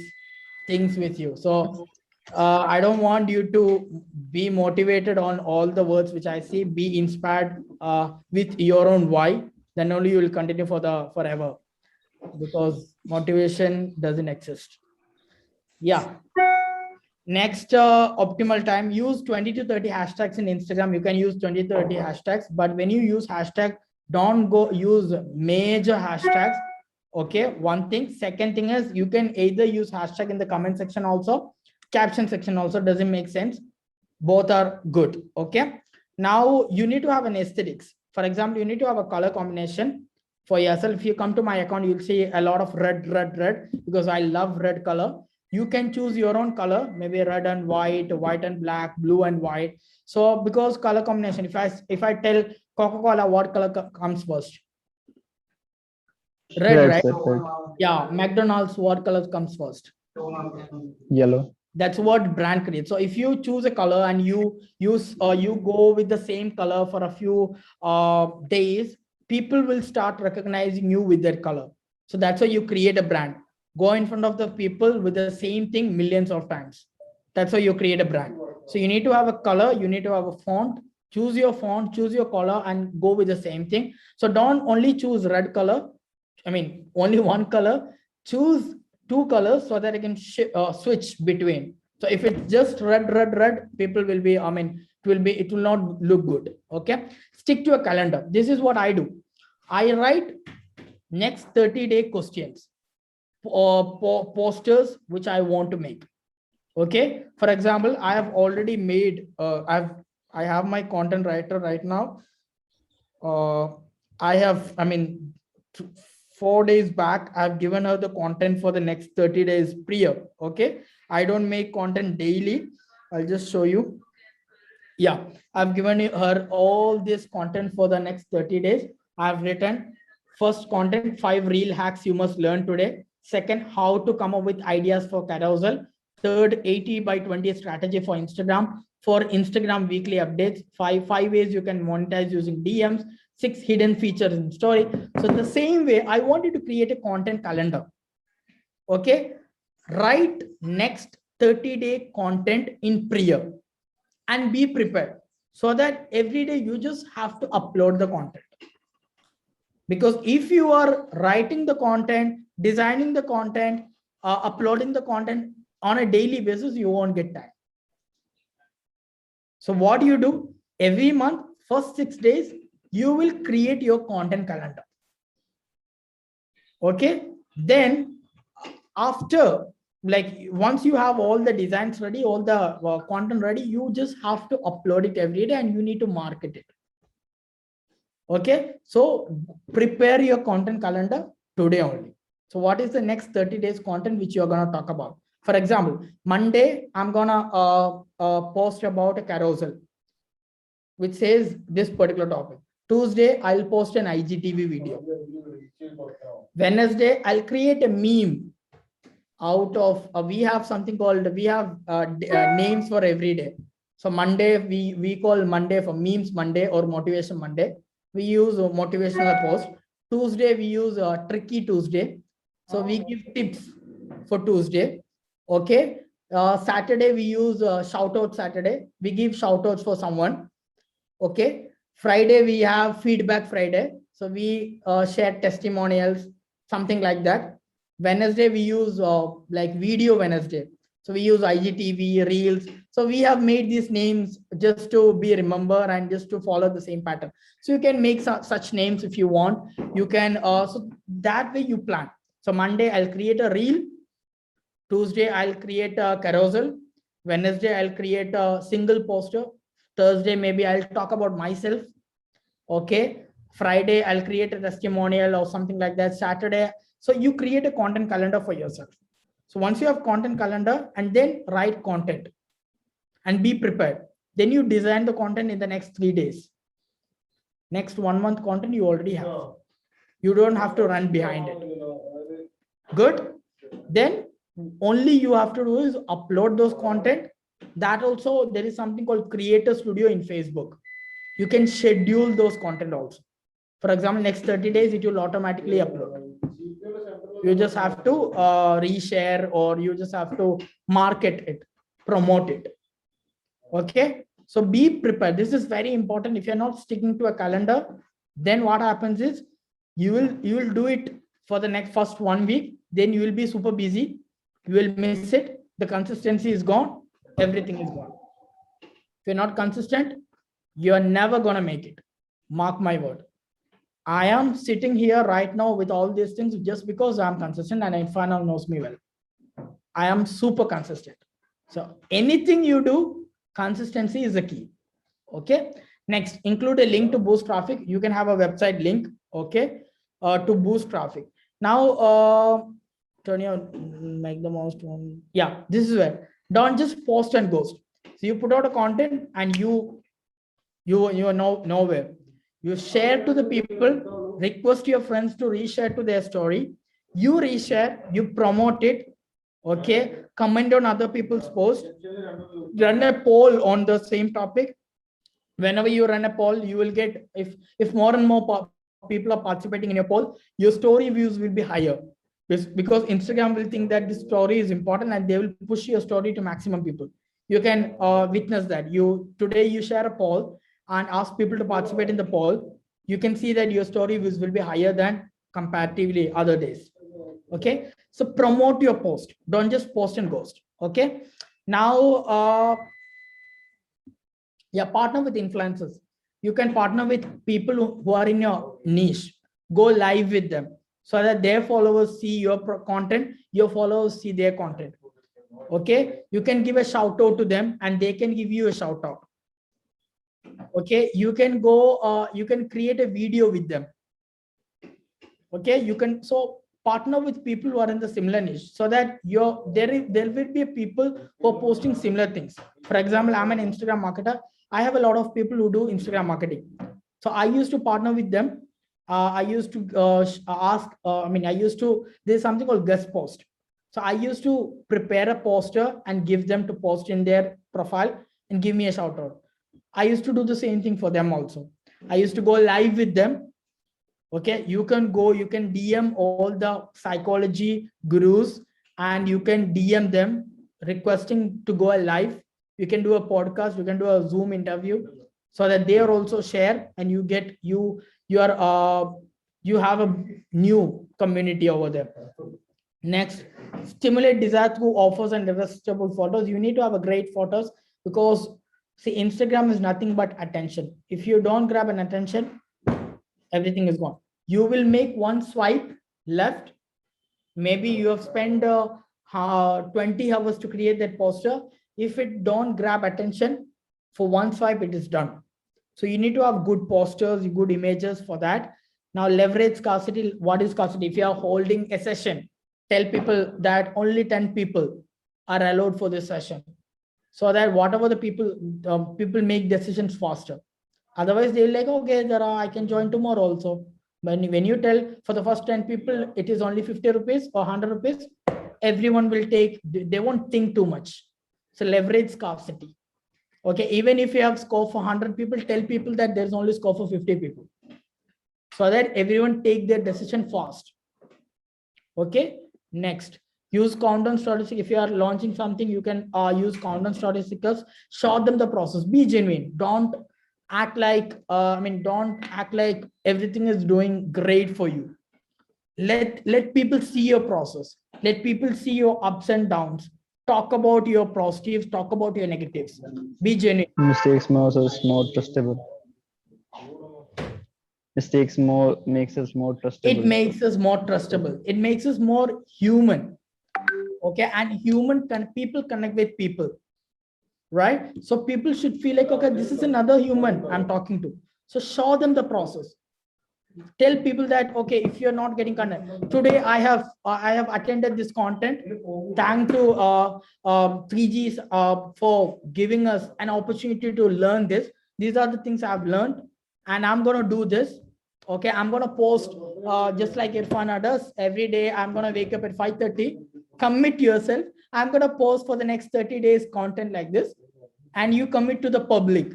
things with you. So I don't want you to be motivated on all the words which I see. Be inspired with your own why. Then only you will continue for the forever, because motivation doesn't exist. Yeah. Next, optimal time. Use 20 to 30 hashtags in Instagram. You can use 20 to 30 hashtags, but when you use hashtag, don't go use major hashtags. Okay, one thing. Second thing is, you can either use hashtag in the comment section also, caption section also. Doesn't make sense. Both are good. Okay, now you need to have an aesthetics. For example, you need to have a color combination for yourself. If you come to my account, you'll see a lot of red, because I love red color. You can choose your own color, maybe red and white, white and black, blue and white. So because color combination, if I tell Coca-Cola, what color comes first? Red, right? Red. Yeah. McDonald's, what color comes first? Yellow. That's what brand creates. So if you choose a color and you use you go with the same color for a few days, people will start recognizing you with that color. So that's why you create a brand. Go in front of the people with the same thing millions of times. That's how you create a brand. So you need to have a color, you need to have a font. Choose your font, choose your color, and go with the same thing. So don't only choose red color. I mean, only one color. Choose 2 colors so that I can switch between. So if it's just red, people will be, it will not look good. Okay. Stick to a calendar. This is what I do. I write next 30-day questions or posters which I want to make. Okay. For example, I have already made, I have my content writer right now. I have, 4 days back, I've given her the content for the next 30 days prior. Okay. I don't make content daily. I'll just show you. Yeah, I've given her all this content for the next 30 days. I've written first content, 5 reel hacks you must learn today. Second, how to come up with ideas for carousel. Third, 80/20 strategy for Instagram. 4, Instagram weekly updates. 5 ways you can monetize using DMs. 6, hidden features in story. So the same way, I wanted to create a content calendar. Okay, write next 30-day content in prior and be prepared, so that every day you just have to upload the content. Because if you are writing the content, designing the content, uploading the content on a daily basis, you won't get time. So what do you do? Every month, first 6 days, you will create your content calendar. Okay. Then after, like, once you have all the designs ready, all the content ready, you just have to upload it every day and you need to market it. Okay. So prepare your content calendar today only. So what is the next 30 days content which you're going to talk about? For example, Monday, I'm going to post about a carousel, which says this particular topic. Tuesday, I'll post an IGTV video. Wednesday, I'll create a meme out of, we have something called, we have names for every day. So Monday, we call Monday for memes Monday or motivation Monday. We use motivational post. Tuesday, we use tricky Tuesday. So we give tips for Tuesday. Okay. Saturday, we use shout out Saturday. We give shout outs for someone. Okay. Friday, we have feedback Friday. So we share testimonials, something like that. Wednesday, we use like video Wednesday. So we use IGTV, Reels. So we have made these names just to be remembered and just to follow the same pattern. So you can make such names if you want. You can, so that way you plan. So Monday, I'll create a reel. Tuesday, I'll create a carousel. Wednesday, I'll create a single poster. Thursday, maybe I'll talk about myself. Okay. Friday, I'll create a testimonial or something like that. Saturday. So you create a content calendar for yourself. So once you have content calendar, and then write content and be prepared. Then you design the content in the next 3 days. Next 1 month content you already have. You don't have to run behind it. Good. Then only you have to do is upload those content. That also, there is something called Creator Studio in Facebook. You can schedule those content also. For example, next 30 days, it will automatically upload. You just have to reshare, or you just have to market it, promote it. Okay. So be prepared. This is very important. If you're not sticking to a calendar, then what happens is you will do it for the first 1 week. Then you will be super busy. You will miss it. The consistency is gone. Everything is gone. If you're not consistent, you're never going to make it. Mark my word. I am sitting here right now with all these things just because I'm consistent, and Infernal knows me well. I am super consistent. So anything you do, consistency is the key. Okay. Next, include a link to boost traffic. You can have a website link. Okay. To boost traffic. Now, turn your, make the most one. Yeah, this is where. Don't just post and ghost. So you put out a content and you are nowhere. You share to the people, request your friends to reshare to their story. You reshare, you promote it. Okay. Comment on other people's posts. Run a poll on the same topic. Whenever you run a poll, you will get, if more and more people are participating in your poll, your story views will be higher. Because Instagram will think that this story is important and they will push your story to maximum people. You can witness that. Today you share a poll and ask people to participate in the poll. You can see that your story views will be higher than comparatively other days. Okay. So promote your post. Don't just post and ghost. Okay. Now, yeah, partner with influencers. You can partner with people who are in your niche. Go live with them so that their followers see your content, your followers see their content. Okay, you can give a shout out to them and they can give you a shout out. Okay, you can go, you can create a video with them. Okay, you can partner with people who are in the similar niche so that there will be people who are posting similar things. For example, I'm an Instagram marketer. I have a lot of people who do Instagram marketing. So I used to partner with them. I used to there's something called guest post. So I used to prepare a poster and give them to post in their profile and give me a shout out. I used to do the same thing for them also. I used to go live with them. Okay, you can DM all the psychology gurus and you can DM them requesting to go live. You can do a podcast, you can do a Zoom interview so that they are also share and you have a new community over there. Next, stimulate desire through offers and irresistible photos. You need to have a great photos because see, Instagram is nothing but attention. If you don't grab an attention, everything is gone. You will make one swipe left. Maybe you have spent 20 hours to create that poster. If it don't grab attention for one swipe, it is done. So you need to have good posters, good images for that. Now leverage scarcity. What is scarcity? If you are holding a session, tell people that only 10 people are allowed for this session. So that whatever the people make decisions faster. Otherwise, they're like, okay, I can join tomorrow also. When you tell for the first 10 people, it is only 50 rupees or 100 rupees, everyone will take, they won't think too much. So leverage scarcity. Okay, even if you have scope for 100 people, tell people that there's only scope for 50 people. So that everyone take their decision fast. Okay, next. Use countdown statistics. If you are launching something, you can use countdown statistics. Show them the process. Be genuine. Don't act like everything is doing great for you. Let people see your process. Let people see your ups and downs. Talk about your positives. Talk about your negatives. Be genuine. Mistakes makes us more trustable. Makes us more trustable. It makes us more trustable. It makes us more human. Okay, and people connect with people, right? So people should feel like, okay, this is another human I'm talking to. So show them the process. Tell people that, okay, if you're not getting content today, I have attended this content. Thank to 3Gs for giving us an opportunity to learn this. These are the things I've learned, and I'm gonna do this. Okay, I'm gonna post just like Irfan does every day. I'm gonna wake up at 5:30. Commit yourself. I'm gonna post for the next 30 days content like this, and you commit to the public.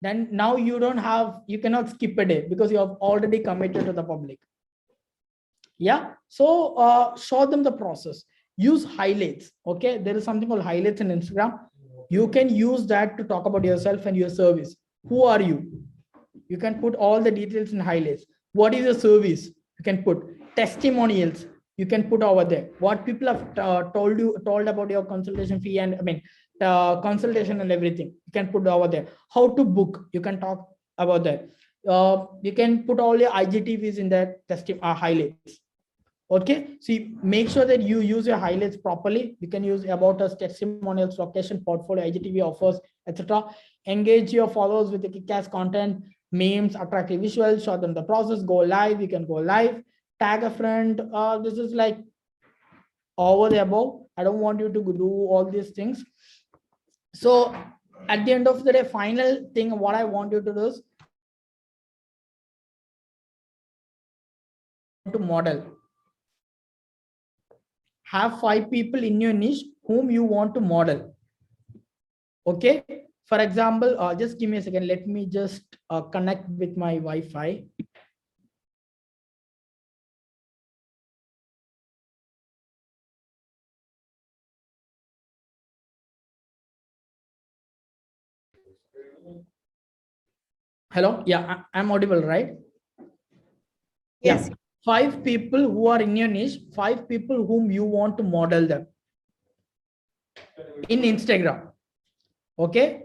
Then now you cannot skip a day because you have already committed to the public. Yeah, so show them the process. Use highlights. Okay, there is something called highlights in Instagram. You can use that to talk about yourself and your service. Who are you? You can put all the details in highlights. What is your service? You can put testimonials. You can put over there what people have told about your consultation fee and consultation and everything. You can put over there. How to book, you can talk about that. You can put all your IGTVs in that highlights. Okay, so make sure that you use your highlights properly. You can use about us, testimonials, location, portfolio, IGTV offers, etc. Engage your followers with the kick-ass content, memes, attractive visuals, show them the process, go live. You can go live, tag a friend. This is like over the above. I don't want you to do all these things. So at the end of the day, final thing, what I want you to do is to model. Have 5 people in your niche whom you want to model. Okay. For example, just give me a second. Let me just connect with my Wi-Fi. Hello. Yeah, I'm audible, right? Yes. Yeah. 5 people who are in your niche, 5 people whom you want to model them. in Instagram. Okay.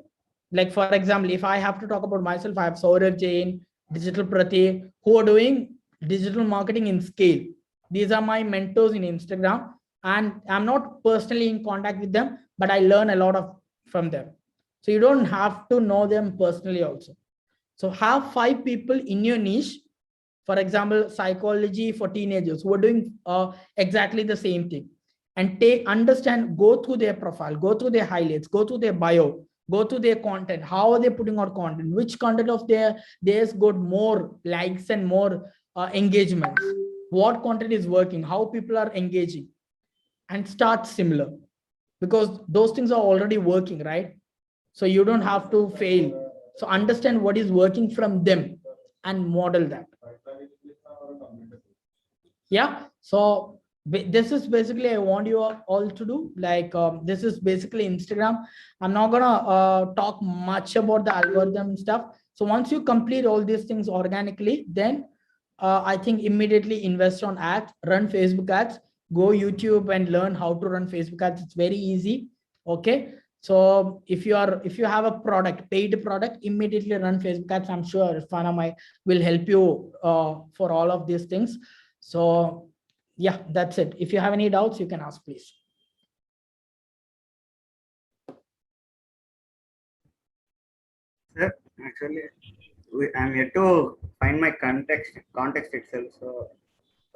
Like for example, if I have to talk about myself, I have Saurav Jain, Digital Pratik, who are doing digital marketing in scale. These are my mentors in Instagram, and I'm not personally in contact with them, but I learn a lot from them. So you don't have to know them personally also. So have 5 people in your niche. For example, psychology for teenagers who are doing exactly the same thing, and understand, go through their profile, go through their highlights, go through their bio, go to their content. How are they putting out content? Which content of theirs got more likes and more engagements? What content is working? How people are engaging? And start similar, because those things are already working, right? So you don't have to fail. So understand what is working from them and model that. Yeah. So this is basically, I want you all to do, like, this is basically Instagram. I'm not gonna talk much about the algorithm stuff. So once you complete all these things organically, then I think immediately invest on ads, run Facebook ads, go YouTube and learn how to run Facebook ads. It's very easy. Okay. So if you have a product, paid product, immediately run Facebook ads. I'm sure Fana will help you for all of these things. So yeah, that's it. If you have any doubts, you can ask, please. Sir, actually, I'm yet to find my context itself. So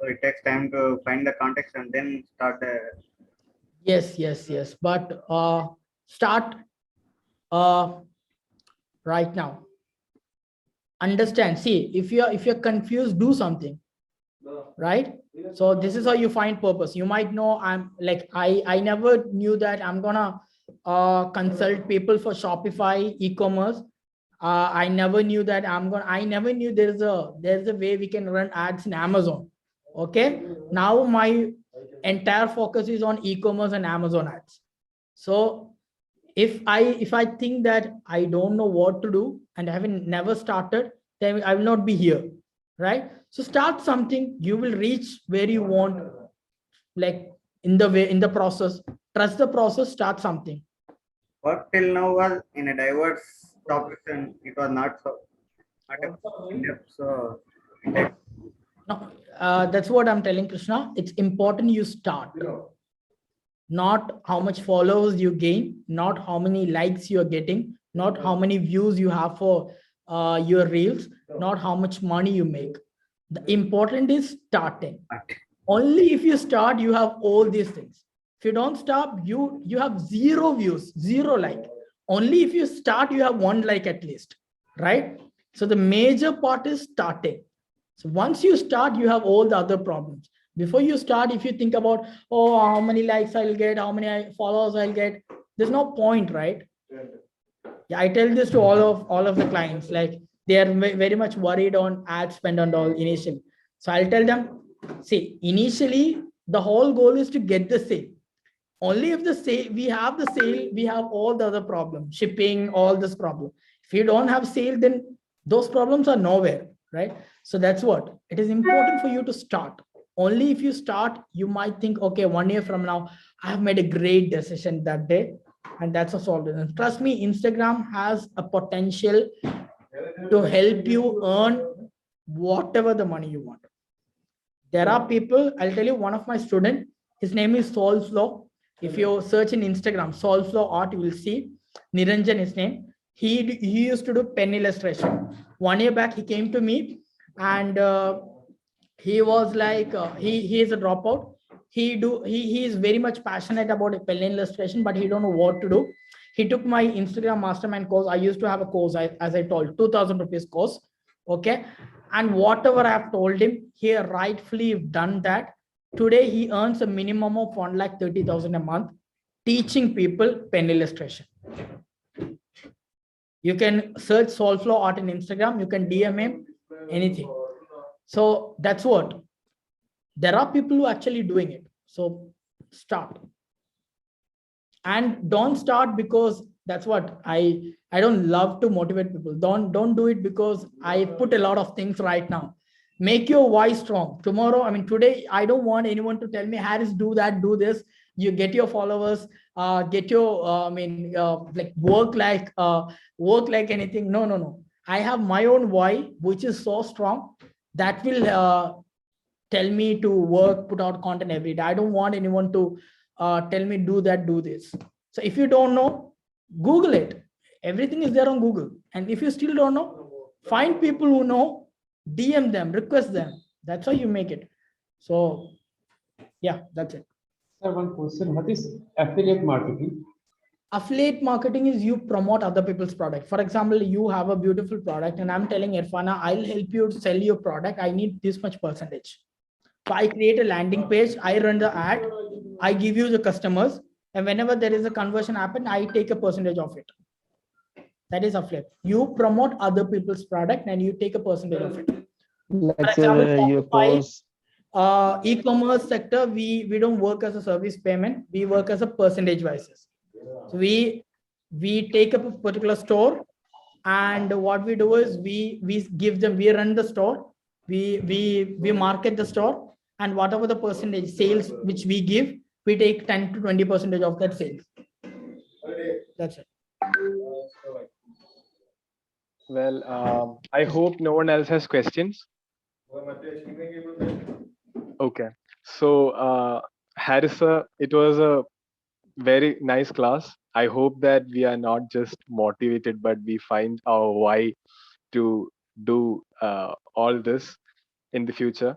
it takes time to find the context and then start the. Yes. But start right now. Understand. See, if you're confused, do something. Right? So this is how you find purpose. You might know, I'm like, I never knew that I'm gonna consult people for Shopify e-commerce. I never knew that I never knew there's a way we can run ads in Amazon. Okay. Now my entire focus is on e-commerce and Amazon ads. So if I think that I don't know what to do and I haven't never started, then I will not be here. Right? So start something, you will reach where you want, like in the process. Trust the process, start something. What till now was in a diverse topic and it was not so in-depth. So No, that's what I'm telling, Krishna. It's important you start. Not how much followers you gain, not how many likes you're getting, not how many views you have for your reels, not how much money you make. The important is starting. Only if you start, you have all these things. If you don't start, you have 0 views, 0 like. Only if you start, you have 1 like at least, right? So the major part is starting. So once you start, you have all the other problems. Before you start, if you think about, oh, how many likes I'll get, how many followers I'll get, there's no point, right? Yeah, I tell this to all of the clients, like they are very much worried on ad spend and all initially. So I'll tell them, see, initially the whole goal is to get the sale. Only if we have the sale, we have all the other problems, shipping, all this problem. If you don't have sale, then those problems are nowhere, right? So that's what it is important for you to start. Only if you start, you might think, okay, 1 year from now, I have made a great decision that day. And that's a solution. Trust me, Instagram has a potential to help you earn whatever the money you want. There are people, I'll tell you, one of my students, his name is Solflow. If you search in Instagram, Solflow Art, you will see Niranjan, his name. He used to do pen illustration. 1 year back, he came to me and he was like, he is a dropout. He is very much passionate about pen illustration, but he don't know what to do. He took my Instagram mastermind course. I used to have a course, as I told, 2,000 rupees course. Okay. And whatever I have told him, he rightfully done that. Today, he earns a minimum of 1,30,000 a month teaching people pen illustration. You can search Solflow Art in Instagram. You can DM him, anything. So that's what. There are people who are actually doing it. So start. And don't start because that's what I don't love to motivate people. Don't do it because I put a lot of things right now. Make your why strong. Tomorrow, I mean, today, I don't want anyone to tell me, Harris, do that, do this. you get your followers, get your, like work like anything. No, no, no. I have my own why, which is so strong that will tell me to work, put out content every day. I don't want anyone to tell me do that, do this. So if you don't know, Google it. Everything is there on Google. And if you still don't know, find people who know, DM them, request them. That's how you make it. So yeah, that's it. Sir, one question. What is affiliate marketing? Affiliate marketing is you promote other people's product. For example, you have a beautiful product and I'm telling Irfana, I'll help you to sell your product. I need this much percentage. So I create a landing page, I run the ad, I give you the customers, and whenever there is a conversion happen, I take a percentage of it. That is affiliate. You promote other people's product and you take a percentage of it. Let's For example, you Shopify, post. E-commerce sector, we don't work as a service payment, we work as a percentage basis. So we take up a particular store, and what we do is we give them, we run the store, we market the store, and whatever the percentage sales which we give, we take 10 to 20% of that sales. That's it. Well, I hope no one else has questions. Okay. So, Harris, sir, it was a very nice class. I hope that we are not just motivated, but we find our why to do all this in the future.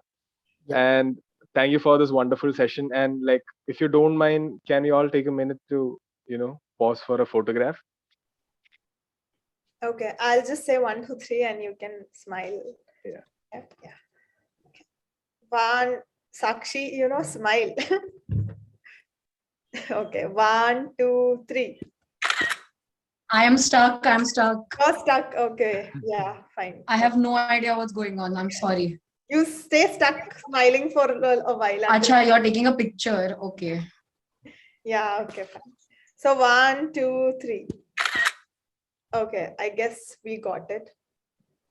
Yeah. And thank you for this wonderful session. And like, if you don't mind, can we all take a minute to, pause for a photograph? Okay, I'll just say 1, 2, 3, and you can smile. Yeah. Yeah. Okay. One, Sakshi, smile. Okay, 1, 2, 3. I am stuck. I'm stuck. You're stuck. Okay, yeah, fine. I have no idea what's going on. I'm sorry. You stay stuck smiling for a while. Acha, you're taking a picture. Okay. Yeah, okay, fine. So 1, 2, 3. Okay, I guess we got it.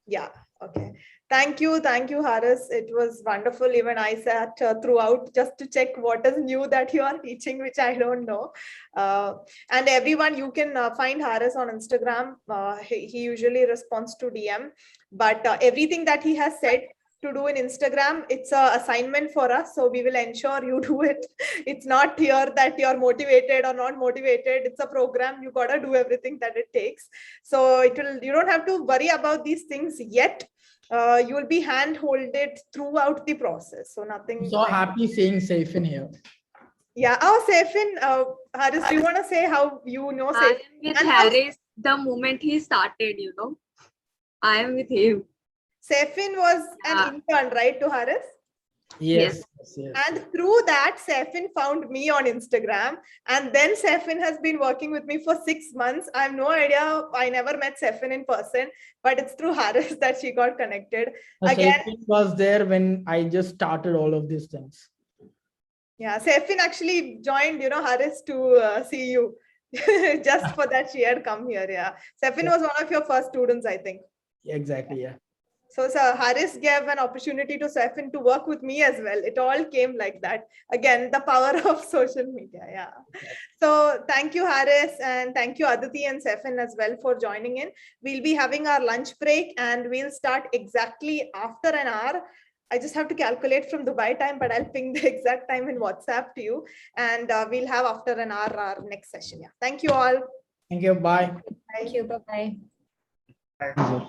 Yeah, okay. Thank you, Harris. It was wonderful. Even I sat throughout just to check what is new that you are teaching, which I don't know. And everyone, you can find Harris on Instagram. He usually responds to DM, but everything that he has said to do in Instagram, it's an assignment for us. So we will ensure you do it. It's not here that you're motivated or not motivated. It's a program. You got to do everything that it takes. So you don't have to worry about these things yet. You will be hand-holded throughout the process. So nothing. So happy seeing Saifin here. Yeah. Oh, Saifin, Harris, do you want to say how you know Saifin? I am with Harris the moment he started, I am with him. Saifin was an intern, right, to Harris? Yes. And through that, Saifin found me on Instagram. And then Saifin has been working with me for 6 months. I have no idea. I never met Saifin in person, but it's through Harris that she got connected. Again, Saifin was there when I just started all of these things. Yeah, Saifin actually joined, Harris to see you. Just for that, she had come here. Yeah. Saifin was one of your first students, I think. Exactly, yeah. So Harris gave an opportunity to Saifin to work with me as well. It all came like that. Again, the power of social media. Yeah. So thank you, Harris, and thank you, Aditi and Saifin as well for joining in. We'll be having our lunch break and we'll start exactly after an hour. I just have to calculate from Dubai time, but I'll ping the exact time in WhatsApp to you. And we'll have after an hour our next session. Yeah. Thank you all. Thank you. Bye. Thank you. Bye-bye. Bye.